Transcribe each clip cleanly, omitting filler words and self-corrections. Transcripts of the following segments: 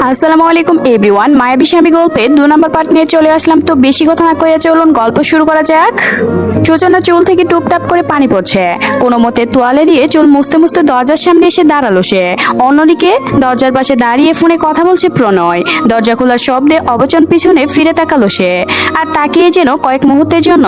আসসালামু আলাইকুম এভরিওয়ান, মায়াবী স্বামী গল্পে 2 নম্বর পার্ট নিয়ে চলে আসলাম। তো বেশি কথা না কয়ে চলুন গল্প শুরু করা যাক। সূচনা চুল থেকে টুপটাপ করে পানি পড়ছে। কোনো মতে তোয়ালে দিয়ে চুল মুছতে মুছতে দরজার সামনে এসে দাঁড়ালো সে। অন্যদিকে দরজার পাশে দাঁড়িয়ে ফোনে কথা বলছে প্রণয়। দরজা খোলার শব্দে অবচন পিছনে ফিরে তাকালো সে, আর তাকিয়ে যেন কয়েক মুহূর্তের জন্য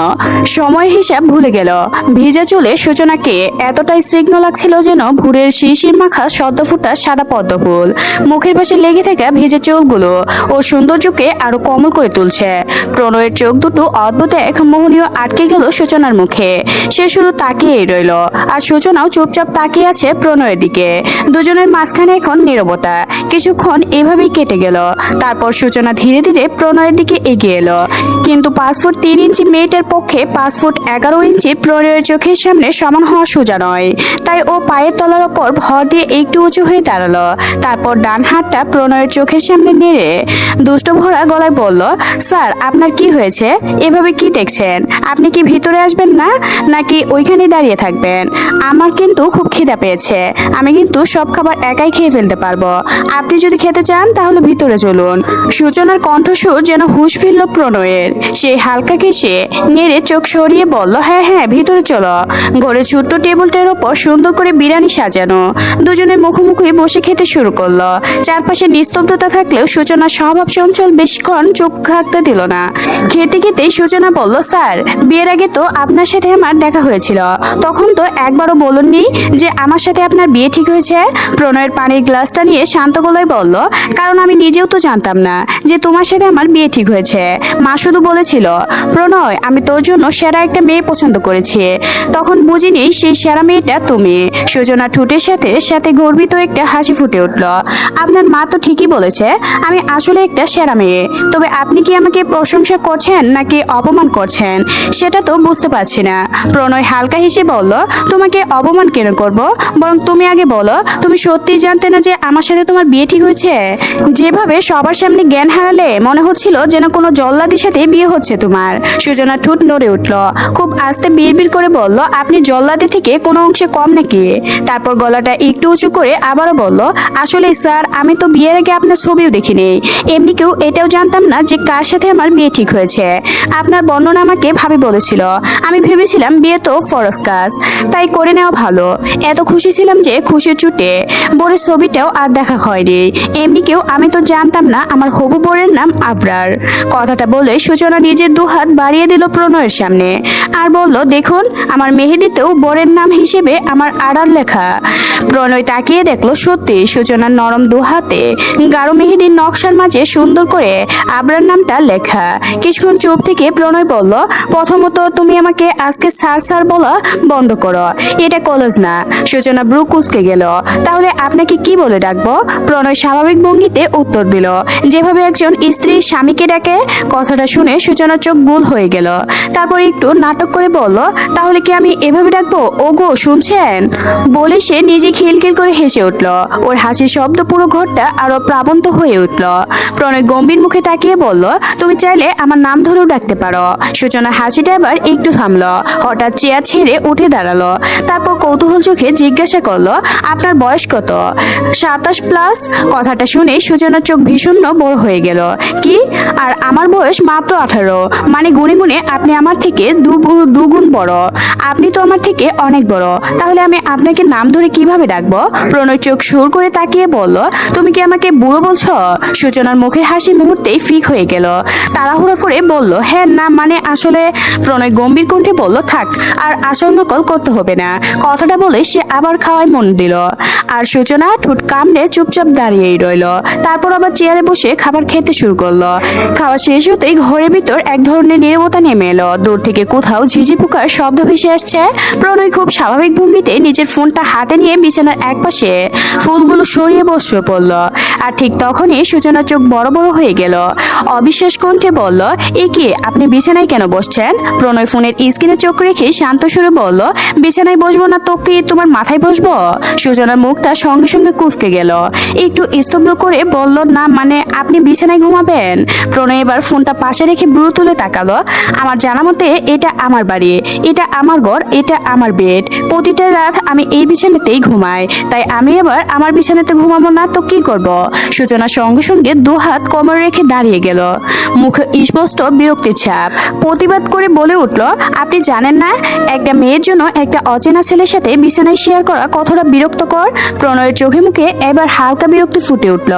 সময়ের হিসাব ভুলে গেল। ভিজা চুলে সূচনাকে এতটাই স্নিগ্ধ লাগছিল যেন ভোরের শিশির মাখা সদ্য ফোটা সাদা পদ্ম ফুল। মুখের পাশে লেগে থাকা ভেজা চোখগুলো ওর সৌন্দর্যকে আরো কোমল করে তুলছে। প্রণয়ের চোখ দুটো অদ্ভুত এক মোহনীয় আটকে গেল সূচনার মুখে। সে শুধু তাকিয়েই রইল, আর সূচনাও চুপচাপ তাকিয়ে আছে প্রণয়ের দিকে। দুজনের মাঝখানে এখন নীরবতা। কিছুক্ষণ এভাবেই কেটে গেল। তারপর সূচনা ধীরে ধীরে প্রণয়ের দিকে এগিয়ে এলো। কিন্তু 5 ফুট 3 ইঞ্চি মেয়েটার পক্ষে 5 ফুট 11 ইঞ্চি প্রণয়ের চোখের সামনে সমান হওয়া সোজা নয়। তাই ও পায়ের তলার ওপর ভর দিয়ে একটু উঁচু হয়ে দাঁড়ালো। তারপর ডান হাতটা প্রণয়ের চোখের সামনে নেড়ে দুষ্ট ভরা গলায় বলল, স্যার আপনার কি হয়েছে? এভাবে কি দেখছেন? আপনি কি ভিতরে আসবেন না, নাকি ওইখানে দাঁড়িয়ে থাকবেন? আমার কিন্তু খুব খিদা পেয়েছে। আমি কিন্তু সব খাবার একাই খেয়ে ফেলতে পারবো। আপনি যদি খেতে চান তাহলে ভিতরে চলুন। সূচনার কণ্ঠস্বর যেন হুঁশ ফিরল প্রণয়ের। সে হালকা কেশে নেড়ে চোখ সরিয়ে বলল, হ্যাঁ হ্যাঁ ভিতরে চলো। ঘরে ছোট্ট টেবিলটার ওপর সুন্দর করে বিরিয়ানি সাজানো। দুজনের মুখোমুখি বসে খেতে শুরু করলো। চারপাশে নিস্তব্ধতা থাকলেও সূচনা স্বভাব চঞ্চল বেশিক্ষণ চুপ থাকতে দিল না। খেতে খেতে সূচনা বলল, স্যার বিয়ের আগে তো আপনার সাথে আমার দেখা হয়েছিল, তখন তো একবারও বলুননি যে আমার সাথে আপনার বিয়ে ঠিক হয়েছে। প্রণয়ের পানির গ্লাসটা নিয়ে শান্ত গলায় বলল, কারণ আমি নিজেও তো জানতাম না যে তোমার সাথে আমার বিয়ে ঠিক হয়েছে। মা শুধু বলেছিল, প্রণয় আমি তোর জন্য সেরা একটা মেয়ে পছন্দ করেছি। তখন বুঝিনি সেই সেরা মেয়েটা তুমি। সূচনা ঠোঁটের সাথে সাথে গর্বিত একটা হাসি ফুটে উঠল। আপনার মা তো ঠিকই বলেছে, আমি আসলে একটা সেরা মেয়ে। তবে আপনি কি আমাকে প্রশংসা করছেন নাকি অপমান করছেন সেটা তো বুঝতে পারছি না। প্রণয় হালকা হেসে বলল, তোমাকে অপমান কেন করব? বরং তুমি আগে বলো, তুমি সত্যিই জানতে না যে আমার সাথে তোমার বিয়ে ঠিক হয়েছে? যেভাবে সবার সামনে জ্ঞান হারালে মনে হচ্ছিল যেন কোনো জল্লাদের সাথে বিয়ে হচ্ছে তোমার। সূচনা ঠোঁট নড়ে উঠল। খুব আস্তে বিড়বিড় করে বলল, আপনি জল্লাদের থেকে কোনো অংশে কম নাকি? তারপর গলাটা একটু উঁচু করে আবারও বলল, আসলে স্যার আমি তো বিয়ের আগে আপনার ছবিও দেখিনি। এমনি কেউ এটাও জানতাম না যে কার সাথে আমার বিয়ে ঠিক হয়েছে। আপনার বর্ণনা আমাকে ভাবি বলেছিল। আমি ভেবেছিলাম বিয়ে তো ফরজ কাজ, তাই করে নেওয়া ভালো। এত খুশি ছিলাম যে খুশির চুটে বোরের ছবিটাও আর দেখা হয়নি। এমনি কেউ আমি তো জানতাম না আমার হবু বোরের নাম আবরার। কথাটা বলে সূচনা নিজের 2 হাত বাড়িয়ে দিল প্রণয়ের সামনে আর বলল, দেখুন আমার মেহেদিতেও বোরের নাম হিসেবে আমার আড়ার লেখা। প্রণয় তাকিয়ে দেখলো সত্যি সূচনার নরম 2 হাতে গাঢ় মেহেদির নকশার মাঝে সুন্দর করে আবরার নামটা লেখা। কিছুক্ষণ চুপ থেকে প্রণয় বলল, প্রথমত তুমি আমাকে আজকে স্যার স্যার বলা বন্ধ করো, এটা কলেজ না। সূচনা ব্রু কুঁচকে গেল। তাহলে আপনাকে কি বলে ডাকবো? প্রণয় স্বাভাবিক ভঙ্গিতে উত্তর দিল, যেভাবে একজন স্ত্রী স্বামীকে ডাকে। কথাটা শুনে সূচনার চোখ গোল হয়ে গেল। তারপর একটু নাটক করে বলল, তাহলে কি আমি এভাবে ডাকবো? ওগো শুনছেন? বলে সে নিজে খিলখিল করে হেসে উঠল। ওর হাসির শব্দ পুরো ঘরটা আরো প্লাবন্ত হয়ে উঠল। প্রণয় গম্ভীর মুখে তাকিয়ে বলল, তুমি চাইলে আমার নাম ধরেও ডাকতে পারো। সূচনার হাসিটা এবার একটু থামলো। হঠাৎ চেয়ার ছেড়ে উঠে দাঁড়ালো। তারপর কৌতূহল চোখে জিজ্ঞাসা করলো, আপনার বয়স কত? 27+। কথাটা শুনে সূচনার চোখ ভীষণ বড় হয়ে গেল। কি? আর আমার বয়স মাত্র 18। মানে গুনে গুনে আপনি আমার থেকে দুগুণ বড়। আপনি তো আমার থেকে অনেক বড়। তাহলে আমি আপনাকে নাম ধরে কিভাবে ডাকবো? প্রণয় চোখ সুর করে তাকিয়ে বলল, তুমি কি আমাকে বুড়ো বলছো? সূচনার মুখের হাসি মুহূর্তেই ফিক হয়ে গেল। তাড়াহুড়া করে বলল, হ্যাঁ না মানে আসলে। প্রণয় গম্ভীর কণ্ঠে বলল, থাক আর আসল নকল করতে হবে না। কথাটা বলে সে আবার খাওয়ায় মন দিল। আর সূচনা ঠোঁট কামড়ে চুপচাপ দাঁড়িয়েই রইল। তারপর আবার চেয়ারে বসে খাবার খেতে শুরু করলো। খাওয়া শেষ হতেই ঘরের ভিতর এক ধরনের নীরবতা নেমে এলো। দূর থেকে কোথাও ঝিঝি পোকার শব্দ ভেসে আসছে। প্রণয় খুব স্বাভাবিক ভঙ্গিতে নিজের ফোনটা হাতে নিয়ে বিছানার একপাশে ফুলগুলো সরিয়ে বসে পড়ল। আর ঠিক তখনই সূচনার চোখ বড় বড় হয়ে গেল। অবিশ্বাস কণ্ঠে বলল, এ কি, আপনি বিছানায় কেন বসছেন? প্রণয় ফোনের স্ক্রিনে চোখ রেখে শান্ত সুরে বলল, বিছানায় বসবো না তো কি তোমার মাথায় বসবো? সূচনার মুখটা সঙ্গে সঙ্গে কুঁচকে গেল। একটু স্তব্ধ করে বলল, না মানে আপনি বিছানায় ঘুমাবেন? প্রণয় এবার ফোনটা পাশে রেখে ব্রু তুলে তাকালো। আমার জানা মতে এটা আমার বাড়ি, এটা আমার ঘর, এটা আমার বেড। প্রতিটা রাত আমি এই বিছানাতেই ঘুমাই, তাই আমি এবার আমার বিছানাতে ঘুমাবো না তো কি করব? সূচনা সঙ্গে সঙ্গে দু হাত কোমরে রেখে দাঁড়িয়ে গেল, মুখে স্পষ্ট বিরক্তির ছাপ। প্রতিবাদ করে বলে উঠল, আপনি জানেন না একটা মেয়ের জন্য একটা অচেনা ছেলের সাথে বিছানায় শেয়ার করা কতটা বিরক্তকর? প্রণয়ের চোখে মুখে এবার হালকা বিরক্তি ফুটে উঠল।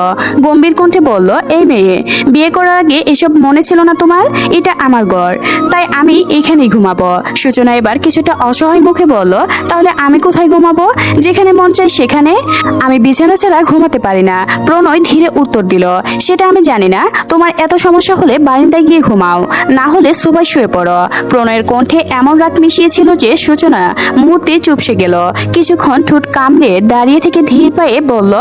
গম্ভীর কণ্ঠে বলল, এই মেয়ে, বিয়ে করার আগে এসব মনে ছিল না তোমার? এটা আমার ঘর, তাই আমি এখানেই ঘুমাবো। সূচনা এবার কিছুটা অসহায় মুখে বলল, তাহলে আমি কোথায় ঘুমাবো? যেখানে মন চাই সেখানে। আমি বিছানা ছাড়া ঘুমাতে পারি না। প্রণয় ধীরে উত্তর দিল, সেটা আমি জানি না। তোমার এত সমস্যা হলে বারান্দায় গিয়ে ঘুমাও, না হলে সোফায় শুয়ে পড়ো। প্রণয়ের কণ্ঠে এমন রাগ মিশিয়েছিল যে সূচনা মুহূর্তে চুপসে গেল। কিছুক্ষণ ঠোঁট কামড়ে দাঁড়িয়ে থেকে ধীর পায়ে বলল,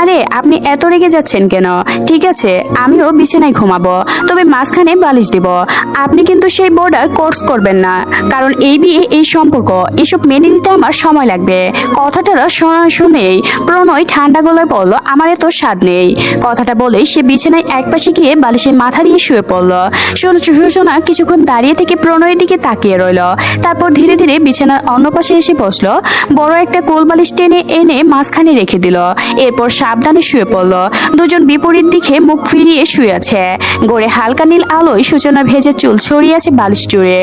আরে আপনি এত রেগে যাচ্ছেন কেন? ঠিক আছে, আমিও বিছানায় ঘুমাবো, তবে মাঝখানে বালিশ দেব। আপনি কিন্তু সেই বর্ডার ক্রস করবেন না, কারণ এই বিয়ে, এই সম্পর্ক, এসব মেনে নিতে আমার সময় লাগবে। কথাটা শুনেই প্রণয় ঠান্ডা গলায় বলল, আমার এত স্বাদ নেই। কথাটা বলেই সে বিছানায় একপাশে গিয়ে বালিশের মাথা দিয়ে শুয়ে পড়ল। সূচনা কিছুক্ষণ দাঁড়িয়ে থেকে প্রণয়ের দিকে তাকিয়ে রইল, তারপর ধীরে ধীরে বিছানার অন্য পাশে এসে বসলো। বড় একটা কোল বালিশ টেনে এনে মাঝখানে রেখে দিল, এরপর সাবধানে শুয়ে পড়ল। দুজন বিপরীত দিকে মুখ ফিরিয়ে শুয়ে আছে। গড়ে হালকা নীল আলোয় সূচনা ভেজে চুল ছড়িয়ে আছে বালিশ জুড়ে।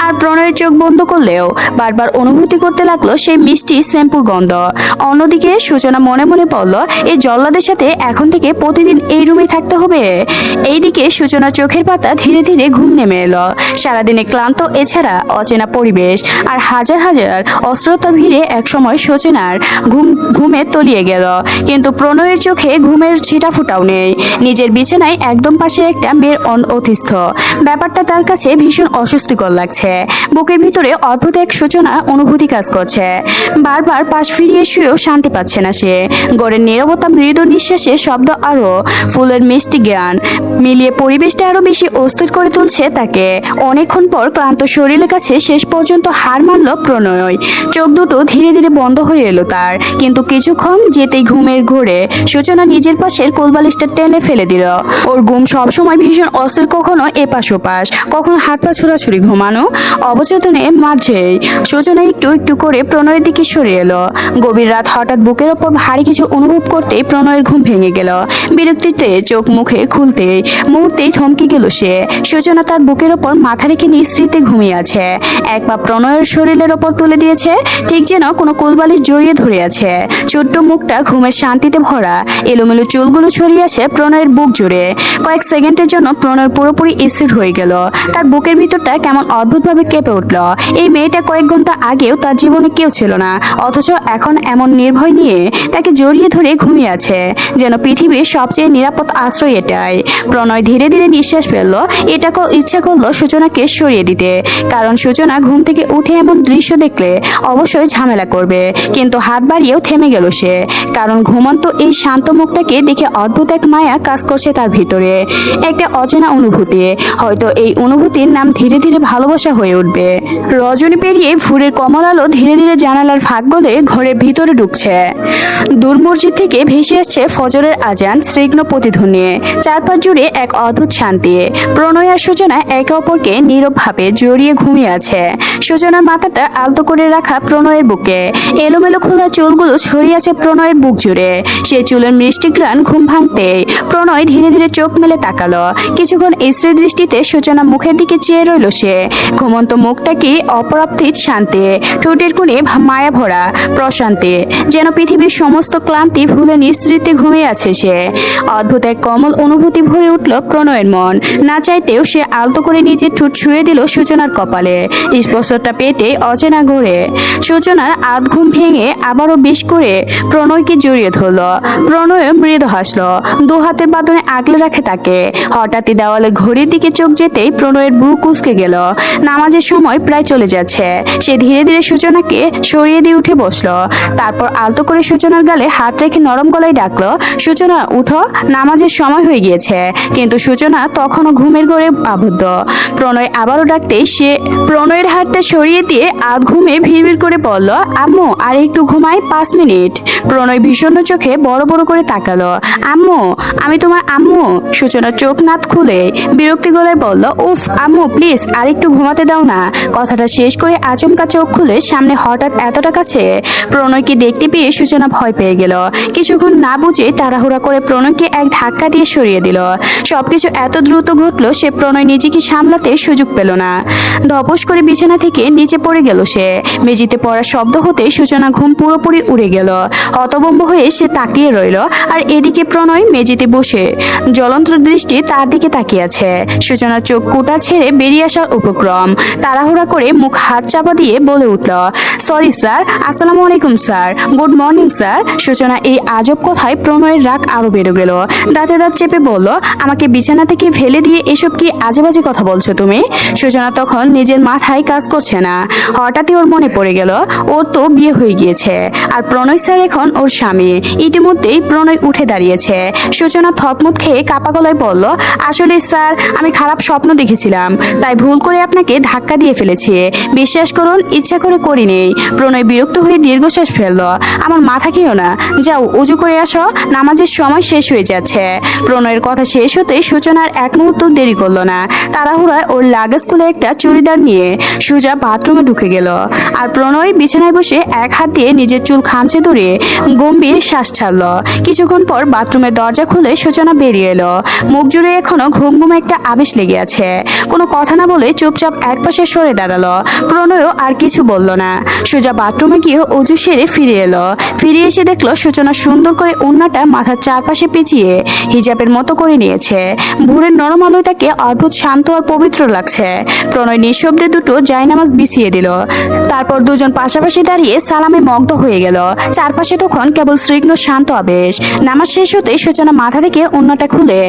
আর প্রণয়ের চোখ বন্ধ করলেও বারবার অনুভূতি করতে লাগলো সেই মিষ্টি শ্যাম্পুর গন্ধ। অন্যদিকে সূচনা মনে মনে বলল, এই জল্লাদের সাথে এখন থেকে প্রতিদিন এই রুমে থাকতে হবে। এইদিকে সূচনার চোখের পাতা ধীরে ধীরে ঘুম নেমে এলো। সারাদিনে ক্লান্ত, এছাড়া অচেনা পরিবেশ আর হাজার হাজার অস্ত্রতার ভিড়ে একসময় সূচনার ঘুমে তলিয়ে গেল। কিন্তু প্রণয়ের চোখে ঘুমের ছিটা ফুটাও নেই। নিজের বিছানায় একদম পাশে একটা মেয়ের অতিষ্ঠ। ব্যাপারটা তার কাছে ভীষণ অস্বস্তিকর লাগছে। বুকের ভিতরে অদ্ভুত এক সূচনা অনুভূতি কাজ করছে। বারবার পাশ ফিরিয়ে শুয়েও শান্তি পাচ্ছে না সে। গড়ের নীরবতা, মৃদু নিঃশ্বাসে শব্দ আরো ফুলের মিষ্টি জ্ঞান মিলিয়ে পরিবেশটা আরো বেশি অস্থির করে তুলছে তাকে। অনেকক্ষণ পর ক্লান্ত শরীরের কাছে শেষ পর্যন্ত হার মানল প্রণয়। চোখ দুটো ধীরে ধীরে বন্ধ হয়ে এলো তার, কিন্তু কিছুক্ষণ যেতেই ঘুমের ঘোরে সূচনা নিজের পাশের কোলবালিশটা টেনে ফেলে দিল। ওর ঘুম সবসময় ভীষণ অস্থির, কখনো এপাশ ওপাশ, কখনো হাত পা ছুড়াছুড়ি ঘুমানো। অবচেতনে মাঝেই সূচনা একটু একটু করে প্রণয়ের দিকে সরে এলো। গভীর রাত, হঠাৎ বুকের ওপর ভারী কিছু অনুভব করতেই প্রণয়ের ঘুম ভেঙে গেল। বিরক্তিতে চোখ মুখে খুলতে মুহূর্তেই থমকে গেল সে। সূচনা তার বুকের ওপর মাথা রেখে নিঃস্মৃতে ঘুমিয়ে আছে। এক পা প্রণয়ের শরীরের ওপর তুলে দিয়েছে, ঠিক যেন কোনো কোলবালিশ জড়িয়ে ধরে আছে। ছোট্ট মুখটা ঘুমের শান্তিতে ভরা, এলোমেলো চুলগুলো ছড়িয়ে আছে প্রণয়ের বুক জুড়ে। কয়েক সেকেন্ডের জন্য প্রণয় পুরোপুরি স্থির হয়ে গেল। তার বুকের ভিতরটা কেমন অদ্ভুতভাবে কেঁপে উঠল। এই মেয়েটা কয়েক ঘন্টা আগেও তার জীবনে কেউ ছিল না, অথচ এখন এমন নির্ভয় নিয়ে তাকে জড়িয়ে ধরে ঘুমিয়ে আছে, যেন পৃথিবীর সবচেয়ে নিরাপদ আশ্রয় এটাই। প্রণয় ধীরে ধীরে নিঃশ্বাস ফেলল। এটাকেও ইচ্ছা করলো সূচনাকে সরিয়ে দিতে, কারণ সূচনা ঘুম থেকে উঠে এমন দৃশ্য দেখলে অবশ্যই ঝামেলা করবে। কিন্তু হাত বাড়িয়েও থেমে গেল সে, কারণ ঘুমন্ত এই শান্ত মুখটাকে দেখে অদ্ভুত এক মায়া কাজ করছে তার ভিতরে। একটা অচেনা অনুভূতি, হয়তো এই অনুভূতির নাম ধীরে ধীরে ভালোবাসা হয়ে উঠবে। রজনী পেরিয়ে ভোরের কমল আলো ধীরে ধীরে জানালার ফাঁক গলে ঘরের ভিতরে ঢুকছে। দূর মসজিদ থেকে ভেসে আসছে ফজরের আজান স্নিগ্ধ প্রতিধ্বনি। চারপাশ জুড়ে এক অদ্ভুত শান্তি। প্রণয় আর সূচনা একে অপরকে নীরবভাবে জড়িয়ে ঘুমিয়ে আছে। সূচনার মাথাটা আলতো করে রাখা প্রণয়ের বুকে, এলোমেলো খোলা চুলগুলো ছড়িয়ে আছে প্রণয়ের বুক জুড়ে। সে চুলের মিষ্টি ঘ্রাণ ঘুম ভাঙতে প্রণয় ধীরে ধীরে চোখ মেলে তাকালো। কিছুক্ষণ স্থির দৃষ্টিতে সূচনা মুখের দিকে চেয়ে রইল সে। ঘুমন্ত মুখটা কি অপরাপ্তির শান্তি, ঠোঁটের কোণে মায়া ভরা প্রশান্তি, যেন পৃথিবীর সমস্ত ক্লান্তি ভুলে নিঃস্মৃতে ঘুমিয়ে আছে সে। অদ্ভুত এক কমল অনুভূতি ভরে উঠল প্রণয়ের মন। না চাইতেও সে আলতো করে নিজের ঠোঁট ছুঁয়ে দিল সূচনার কপালে। স্পর্শটা পেতে অচেনা ঘরে সূচনার আধ ঘুম ভেঙে আবারও বেশ করে প্রণয়কে জড়িয়ে ধরল। প্রণয় মৃদু হাসল, দু হাতের বাঁধনে আগলে রাখে তাকে। হঠাৎই দেওয়ালে ঘড়ির দিকে চোখ যেতেই প্রণয়ের বুক কুঁচকে গেল। নামাজের সময় প্রায় চলে যাচ্ছে। সে ধীরে ধীরে সূচনাকে সরিয়ে দিয়ে উঠে বসলো। তারপর আলতো করে সূচনার গালে হাত রেখে নরম গলায় ডাকলো, সূচনা উঠো, নামাজের সময় হয়ে গিয়েছে। কিন্তু সূচনা সূচনা তখনও ঘুমের ঘরে আবদ্ধ। প্রণয় আবারও ডাকতে সে প্রণয়ের হাতটা সরিয়ে দিয়ে আধ ঘুমে ভিড় করে বলল, আম্মু আর একটু ঘুমাই 5 মিনিট। প্রণয় ভীষণ চোখে বড় বড় করে তাকালো। আম্মু, আমি তোমার আম্মু। সূচনা চোখ নাত খুলে বিরক্তি গলায় বলল, উফ আম্মু প্লিজ আর একটু ঘুমাতে দাও না। কথাটা শেষ করে আচমকা চোখ খুলে সামনে হঠাৎ এতটা কাছে প্রণয়কে দেখতে পেয়ে সূচনা ভয় পেয়ে গেল। কিছুক্ষণ না বুঝে তাড়াহুড়া করে প্রণয়কে এক ধাক্কা দিয়ে সরিয়ে দিল। সবকিছু এত দ্রুত ঘটলো সে প্রণয় নিজেকে সামলাতে সুযোগ পেল না। ধপস করে বিছানা থেকে নিচে পড়ে গেল সে। মেঝেতে পড়ার শব্দ হতে সূচনা ঘুম পুরোপুরি উড়ে গেল। হতভম্ব হয়ে সে তাকিয়ে রইল। আর এদিকে প্রণয় মেঝেতে বসে জ্বলন্ত দৃষ্টি তার দিকে তাকিয়ে আছে। সূচনার চোখ কুটা ছেড়ে বেরিয়ে আসার উপক্রম। তাড়াহুড়া করে মুখ হাত চাপা দিয়ে বলে উঠল, সরি স্যার। আসসালামু আলাইকুম স্যার। Good morning sir. সূচনা এই আজব কথায় প্রণয়ের রাগ আরো বেড়ে গেল। দাঁতে দাঁত চেপে বলল, আমাকে বিছানা থেকে ফেলে দিয়ে এসব কি আজে বাজে কথা বলছো তুমি? সূচনা তখন নিজের মাথায় কাজ করছে না। হঠাৎই ওর মনে পড়ে গেল ওর তো বিয়ে হয়ে গিয়েছে আর প্রণয় স্যার এখন ওর স্বামী। ইতিমধ্যেই প্রণয় উঠে দাঁড়িয়েছে। সূচনা থতমত খেয়ে কাপা গলায় বলল, আসলে স্যার আমি খারাপ স্বপ্ন দেখেছিলাম, তাই ভুল করে আপনাকে ধাক্কা দিয়ে ফেলেছি। বিশ্বাস করুন ইচ্ছা করে করিনি। প্রণয় বিরক্ত হয়ে দীর্ঘশ্বাস ফেলল। আমার মাথা খেও না, যাও উজু করে আসো, নামাজের সময় শেষ হয়ে যাচ্ছে। প্রণয়ের কথা শেষ হতে সূচনার এক মুহূর্ত দেরি করলো না। তাড়াহুড়ায় ওর লাগেজ খুলে একটা চুড়িদার নিয়ে সোজা বাথরুমে ঢুকে গেল। আর প্রণয় বিছানায় বসে এক হাত দিয়ে নিজের চুল খামচে ধরে গম্ভীর শ্বাস ছাড়ল। কিছুক্ষণ পর বাথরুমের দরজা খুলে সূচনা বেরিয়ে এলো। মুখ জুড়ে এখনো ঘুম ঘুম একটা আবেশ লেগে আছে। কোনো কথা না বলে চুপচাপ একপাশে সরে দাঁড়ালো। প্রণয়ও আর কিছু বলল না। সোজা বাথরুমে গিয়ে অজু সেরে ফিরে এলো। ফিরে এসে দেখলো সূচনা সুন্দর করে ওড়নাটা মাথার চারপাশে পেঁচিয়ে হিজাবের মতো করে নিয়েছে। ভোরের নরম আলোয় তাকে অদ্ভুত শান্ত আর পবিত্র লাগছে। প্রণয় নিঃশব্দে দুটো জায়নামাজ বিছিয়ে দিল। তারপর দুজন পাশাপাশি দাঁড়িয়ে সালামে মগ্ন হয়ে গেল। চারপাশে তখন কেবল স্নিগ্ধ শান্ত আবেশ। নামাজ শেষ হতে সূচনা মাথা থেকে ওড়নাটা খুলে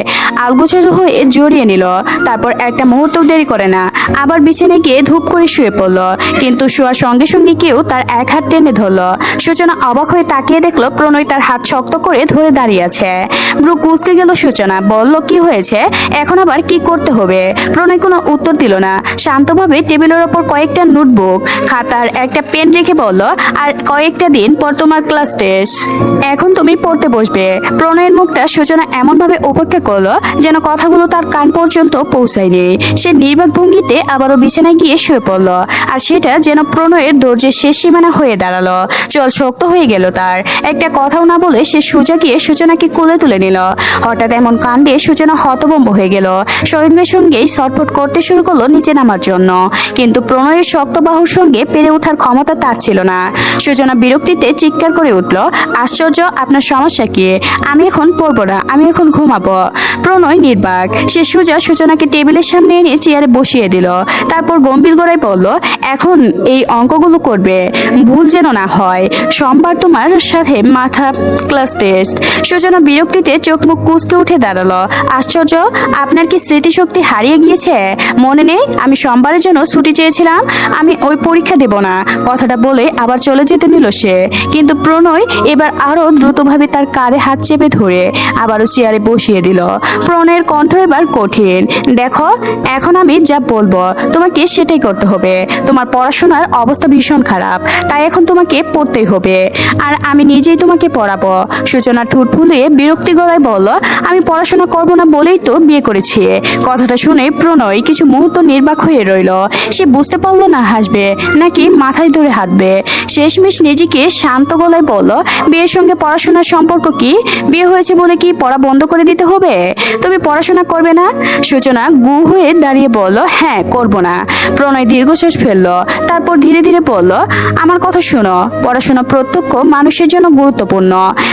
আলগোছালো হয়ে জড়িয়ে নিল। তারপর একটা মুহূর্ত দেরি করে না আবার বিছানায় গিয়ে ধূপ করে শুয়ে পড়ল। কিন্তু শোয়ার সঙ্গে সঙ্গে কেউ তার এক হাত টেনে ধরল। সূচনা অবাক হয়ে তাকিয়ে দেখলো প্রণয় তার হাত শক্ত করে ধরে দাঁড়িয়ে আছে। ব্রু কুঁচকে গেল সূচনা। বলল, কি হয়েছে? এখন আবার কি করতে হবে? প্রণয় কোনো উত্তর দিল না। শান্তভাবে টেবিলের ওপর কয়েকটা নোটবুক খাতার একটা পেন রেখে বলল, আর কয়েকটা দিন পর তোমার ক্লাস টেস্ট, এখন তুমি পড়তে বসবে। প্রণয়ের মুখটা সূচনা এমনভাবে উপেক্ষা করলো যেন কথাগুলো তার কান পর্যন্ত পৌঁছায়নি। সে নির্বাক ভঙ্গিতে আবারও বিছানায় গিয়ে শুয়ে পড়ল। আর সেটা যেন প্রণয়ের ধৈর্যের শেষ সীমানা হয়ে দাঁড়ালো। চল শক্ত হয়ে গেল তার। একটা কথাও না বলে সে সোজা গিয়ে সূচনাকে কোলে তুলে নিল। হঠাৎ এমন কাণ্ডে সূচনা হতভম্ব হয়ে গেল। সঙ্গে সঙ্গেই ছটফট করতে শুরু করলো নিচে নামার জন্য। কিন্তু প্রণয়ের শক্ত বাহুর সঙ্গে পেরে ওঠার ক্ষমতা তার ছিল না। সূচনা বিরক্তিতে চিৎকার করে উঠল, আশ্চর্য, আপনার সমস্যা কি? আমি এখন পড়বো না, আমি এখন ঘুমাবো। প্রণয় নির্বাক। সে সোজা সূচনাকে টেবিলের সামনে এনে চেয়ারে বসিয়ে দিল। তারপর গম্ভীর গলায় বলল, এখন এই অঙ্কগুলো করবে, ভুল যেন না হয়। সোমবার তোমার সাথে মাথা ক্লাস টেস্ট। সূচনা বিরক্তিতে চোখ মুখ কুঁচকে উঠে দাঁড়ালো। আশ্চর্য, আপনার কি স্মৃতিশক্তি হারিয়ে গিয়েছে? মনে নেই আমি সোমবারের জন্য ছুটি চেয়েছিলাম? আমি ওই পরীক্ষা দেব না। কথাটা বলে আবার চলে যেতে নিল সে। কিন্তু প্রণয় এবার আরো দ্রুতভাবে তার কাঁধে হাত চেপে ধরে আবারও চেয়ারে বসিয়ে দিল। প্রণয়ের কণ্ঠ এবার কঠিন। দেখো, এখন আমি যা বলবো তোমাকে সেটাই করতে হবে। তোমার পড়াশোনার অবস্থা ভীষণ খারাপ, তাই এখন তোমাকে পড়তেই হবে। আর আমি নিজেই তোমাকে পড়াবো। সূচনা ঠোঁট ফুলিয়ে বিরক্তি গলায় বলল, আমি পড়াশোনা করবো না বলেই তো বিয়ে করেছি। কথাটা শুনে প্রণয় কিছু মুহূর্ত নির্বাক হয়ে রইল। সে বুঝতে পারলো না হাসবে নাকি মাথায় ধরে হাঁটবে। শেষমেশ নিজেকে শান্ত গলায় বলল, বিয়ের সঙ্গে পড়াশোনার সম্পর্ক কি? বিয়ে হয়েছে বলে কি পড়া বন্ধ করে দিতে হবে? তুমি পড়াশোনা করবে না? সূচনা গু হয়ে দাঁড়িয়ে বলল, হ্যাঁ করব না। প্রণয় দীর্ঘশ্বাস ফেলল। তারপর ধীরে ধীরে বলল, আমার কথা শোনো, পড়াশোনা প্রত্যক্ষ মানুষের জন্য গুরুত্বপূর্ণ।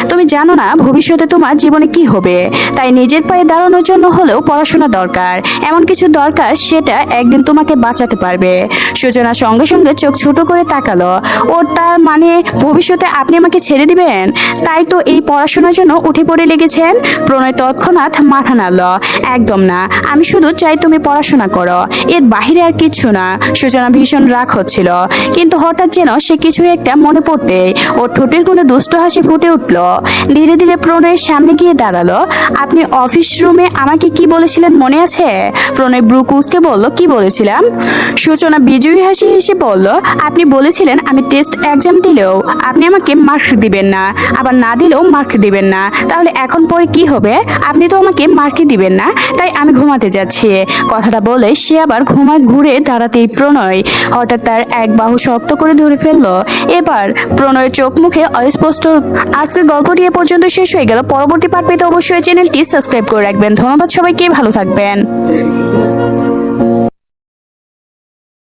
তুমি জানো না ভবিষ্যতে তোমার জীবনে কি হবে, তাই নিজের পায়ে দাঁড়ানোর জন্য হলেও পড়াশোনা দরকার। এমন কিছু দরকার সেটা একদিন তোমাকে বাঁচাতে পারবে। সূচনা সঙ্গে সঙ্গে চোখ ছোট করে তাকালো। ওর তার মানে ভবিষ্যতে আপনি আমাকে ছেড়ে দিবেন? তাই তো এই পড়াশোনার জন্য উঠে পড়ে লেগেছেন? প্রণয় তৎক্ষণাৎ মাথা নাড়ল। একদম না, আমি শুধু চাই তুমি পড়াশোনা করো, এর বাহিরে আর কিচ্ছু না। সূচনা ভীষণ রাগ হচ্ছিল, কিন্তু হঠাৎ যেন সে কিছু একটা মনে পড়তে ওর ঠোঁটের কোণে দুষ্ট হাসি ফুটে উঠল। ধীরে ধীরে প্রণয়ের সামনে গিয়ে দাঁড়ালো। আপনি অফিস রুমে আমাকে আমাকে কি বলেছিলেন মনে আছে? প্রণয় ব্রু কুঁচকে বলল, কি বলেছিলাম? সূচনা বিজয়ী হাসি হেসে বলল, আপনি বলেছিলেন আমি টেস্ট এক্সাম দিলেও আপনি আমাকে মার্ক দিবেন না, আবার না দিলেও মার্ক দিবেন না। তাহলে এখন পরে কি হবে? আপনি তো আমাকে মার্কই দিবেন না, তাই আমি ঘুমাতে যাচ্ছি। কথাটা বলে সে আবার ঘুরে দাঁড়াতেই প্রণয় হঠাৎ তার এক বাহু শক্ত করে ধরে ফেললো। এবার প্রণয়ের চোখ মুখে অস্পষ্ট। আজকের গল্পটি এ পর্যন্ত শেষ হয়ে গেল। পরবর্তী পার্ট পেতে অবশ্যই চ্যানেলটি সাবস্ক্রাইব করে রাখবেন। ধন্যবাদ সবাইকে, ভালো থাকবেন।